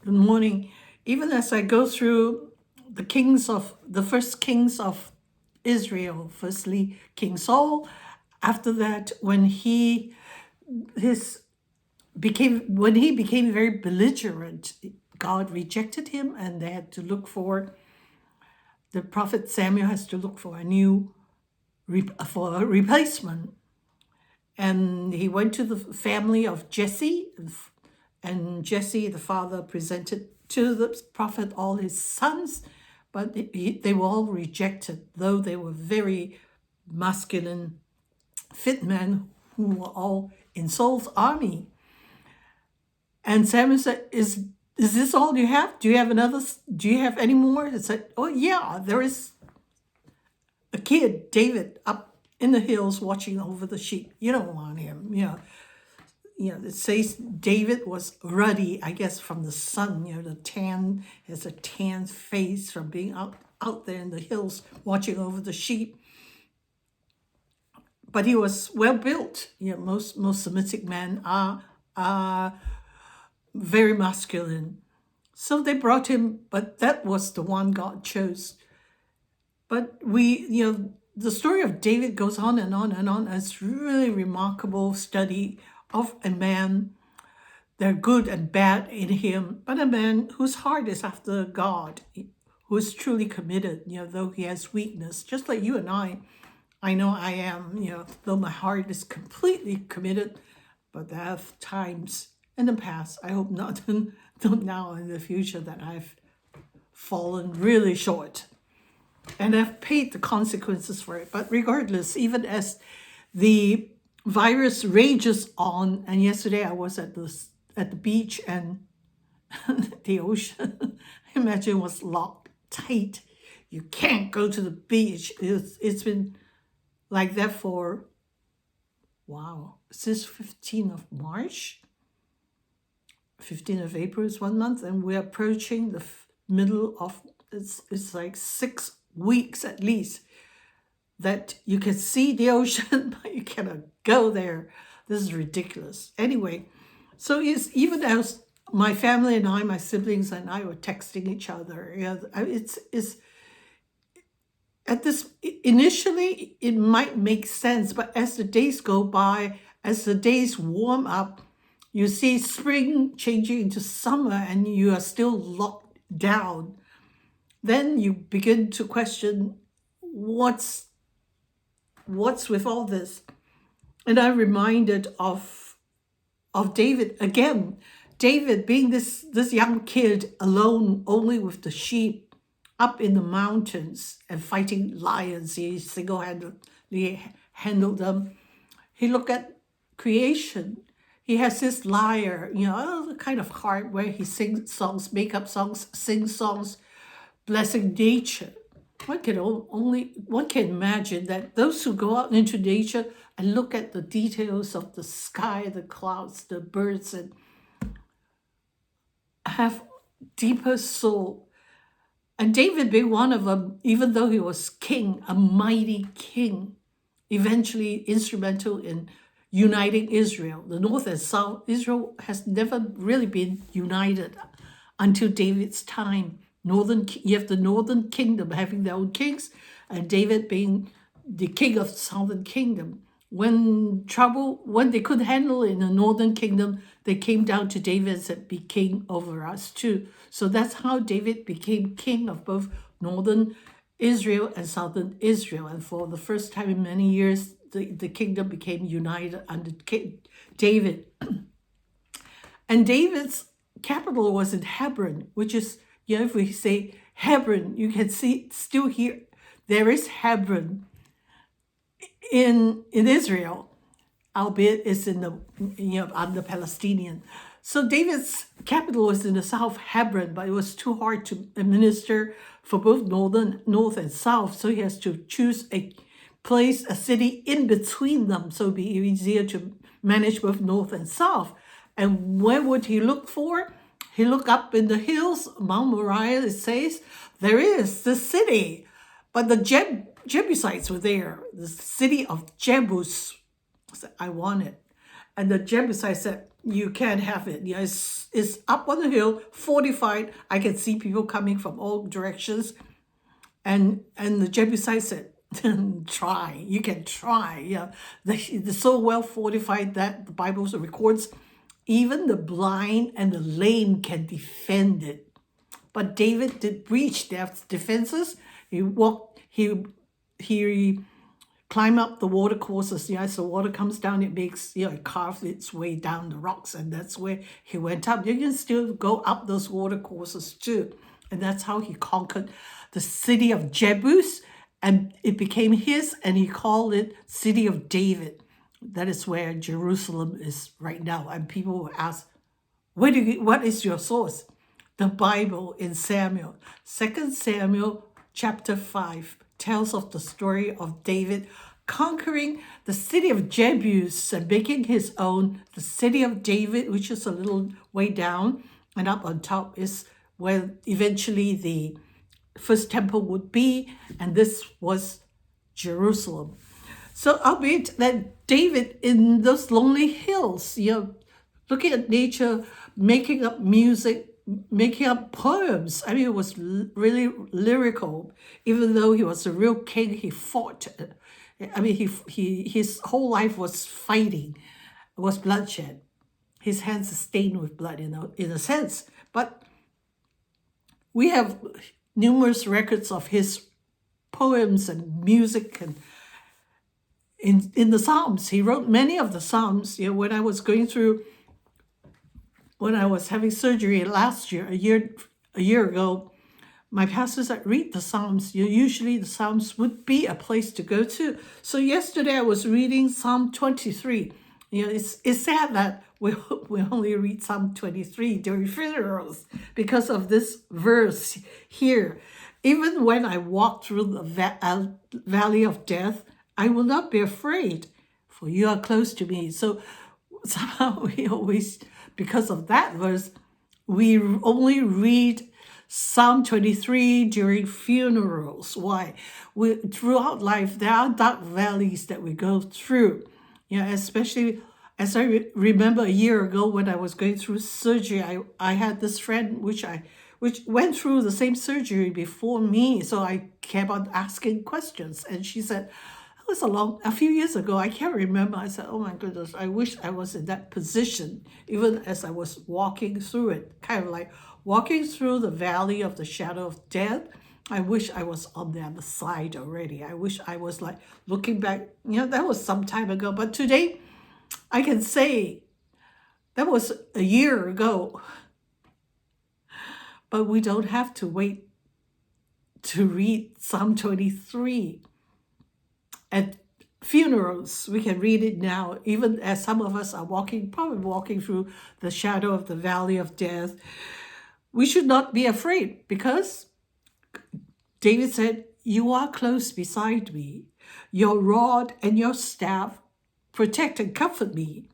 Good morning. Even as I go through the first kings of Israel, firstly King Saul, after that his when he became very belligerent, God rejected him, and they had to look for the prophet Samuel has to look for for a replacement. And he went to the family of Jesse, and Jesse, the father, presented to the prophet all his sons, but they were all rejected, though they were very masculine, fit men who were all in Saul's army. And Samuel said, Is this all you have? Do you have another? Do you have any more? He said, oh, yeah, there is a kid, David, up in the hills watching over the sheep. You don't want him. It says David was ruddy, I guess, from the sun. The tan, has a tan face from being out there in the hills watching over the sheep. But he was well built. Most Semitic men are very masculine. So they brought him, but that was the one God chose. But the story of David goes on and on and on. It's really remarkable study of a man. They're good and bad in him, but a man whose heart is after God, who is truly committed, though he has weakness, just like you and I. I know I am, though my heart is completely committed, but there are times in the past, I hope not now in the future, that I've fallen really short. And I've paid the consequences for it. But regardless, even as the virus rages on, and yesterday I was at the beach, and the ocean, I imagine, was locked tight. You can't go to the beach. It's been like that for, since 15th of March. 15th of April is 1 month, and we're approaching the middle of, it's like 6 weeks at least that you can see the ocean, but you cannot go there. This is ridiculous. Anyway, so even as my family and I, my siblings and I were texting each other, it's at this, initially it might make sense, but as the days go by, as the days warm up, you see spring changing into summer and you are still locked down. Then you begin to question what's with all this. And I'm reminded of David again. David being this young kid alone, only with the sheep, up in the mountains and fighting lions. He single-handedly handled them. He looked at creation. He has this lyre, the kind of heart where he sings songs, make up songs, sing songs, blessing nature. One can imagine that those who go out into nature and look at the details of the sky, the clouds, the birds, and have deeper soul. And David being one of them, even though he was king, a mighty king, eventually instrumental in uniting Israel. The north and south, Israel has never really been united until David's time. You have the northern kingdom having their own kings, and David being the king of the southern kingdom. When they couldn't handle it in the northern kingdom, they came down to David and said, be king over us too. So that's how David became king of both northern Israel and southern Israel. And for the first time in many years, the kingdom became united under David. And David's capital was in Hebron, which is, if we say Hebron, you can still hear there is Hebron in Israel, albeit it's in under Palestinian. So David's capital was in the south, Hebron, but it was too hard to administer for both north and south. So he has to choose a city in between them, so it'd be easier to manage both north and south. And where would he look for? He looked up in the hills, Mount Moriah, it says, there is the city. But the Jebusites were there, the city of Jebus. I said, I want it. And the Jebusites said, you can't have it. Yeah, it's up on the hill, fortified. I can see people coming from all directions. And the Jebusites said, try, you can try. Yeah, they're so well fortified that the Bible records even the blind and the lame can defend it. But David did breach their defenses. He climbed up the water courses. Yeah, as the water comes down, it makes, it carves its way down the rocks, and that's where he went up. You can still go up those water courses too. And that's how he conquered the city of Jebus, and it became his, and he called it City of David. That is where Jerusalem is right now. And people will ask, what is your source? The Bible in Samuel. 2 Samuel chapter 5 tells of the story of David conquering the city of Jebus and making his own, the city of David, which is a little way down, and up on top is where eventually the first temple would be, and this was Jerusalem. So albeit that David in those lonely hills, looking at nature, making up music, making up poems. I mean, it was really lyrical. Even though he was a real king, he fought. I mean, his whole life was fighting, was bloodshed. His hands are stained with blood, in a sense. But we have numerous records of his poems and music, and in the Psalms. He wrote many of the Psalms. When I was having surgery last year, a year ago, my pastor said, read the Psalms. Usually the Psalms would be a place to go to. So yesterday I was reading Psalm 23. It's sad that we only read Psalm 23 during funerals because of this verse here. Even when I walk through the valley of death, I will not be afraid, for you are close to me. So somehow we always, because of that verse, we only read Psalm 23 during funerals. Why? Throughout life, there are dark valleys that we go through. Especially as I remember a year ago when I was going through surgery, I had this friend which went through the same surgery before me. So I kept on asking questions, and she said, it was a few years ago. I can't remember. I said, oh my goodness, I wish I was in that position, even as I was walking through it, kind of like walking through the valley of the shadow of death. I wish I was on the other side already. I wish I was like looking back, that was some time ago. But today I can say that was a year ago. But we don't have to wait to read Psalm 23. At funerals, we can read it now, even as some of us are probably walking through the shadow of the valley of death. We should not be afraid, because David said, you are close beside me. Your rod and your staff protect and comfort me.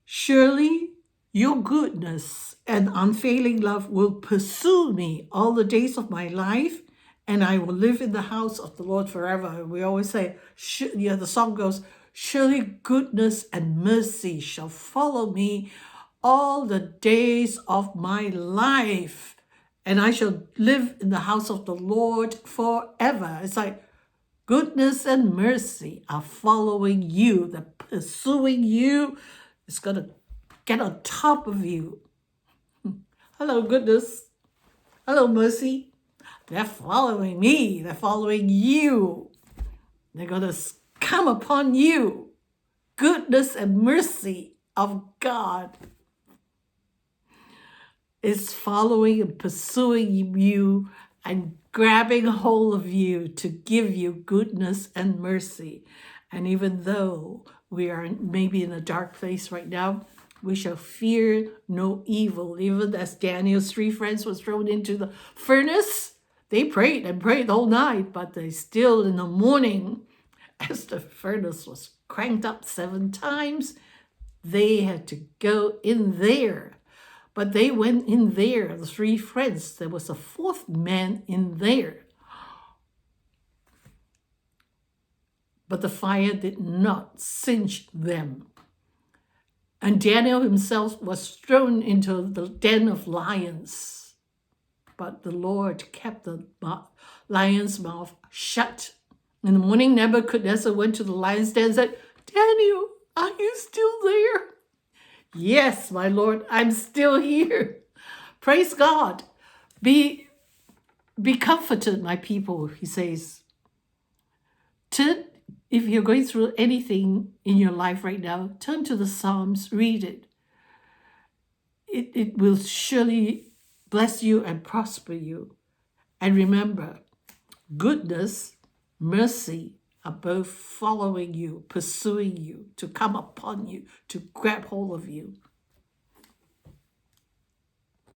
Surely your goodness and unfailing love will pursue me all the days of my life, and I will live in the house of the Lord forever. We always say, the song goes, surely goodness and mercy shall follow me all the days of my life, and I shall live in the house of the Lord forever. It's like goodness and mercy are following you. They're pursuing you. It's going to get on top of you. Hello, goodness. Hello, mercy. They're following me. They're following you. They're going to come upon you. Goodness and mercy of God is following and pursuing you and grabbing hold of you to give you goodness and mercy. And even though we are maybe in a dark place right now, we shall fear no evil. Even as Daniel's 3 friends was thrown into the furnace, they prayed and prayed all night, but they still in the morning, as the furnace was cranked up 7 times, they had to go in there. But they went in there, the 3 friends. There was a 4th man in there. But the fire did not singe them. And Daniel himself was thrown into the den of lions. But the Lord kept the lion's mouth shut. In the morning, Nebuchadnezzar went to the lion's den and said, Daniel, are you still there? Yes, my Lord, I'm still here. Praise God. Be comforted, my people, he says. If you're going through anything in your life right now, turn to the Psalms, read it. It will surely bless you and prosper you. And remember, goodness, mercy are both following you, pursuing you, to come upon you, to grab hold of you.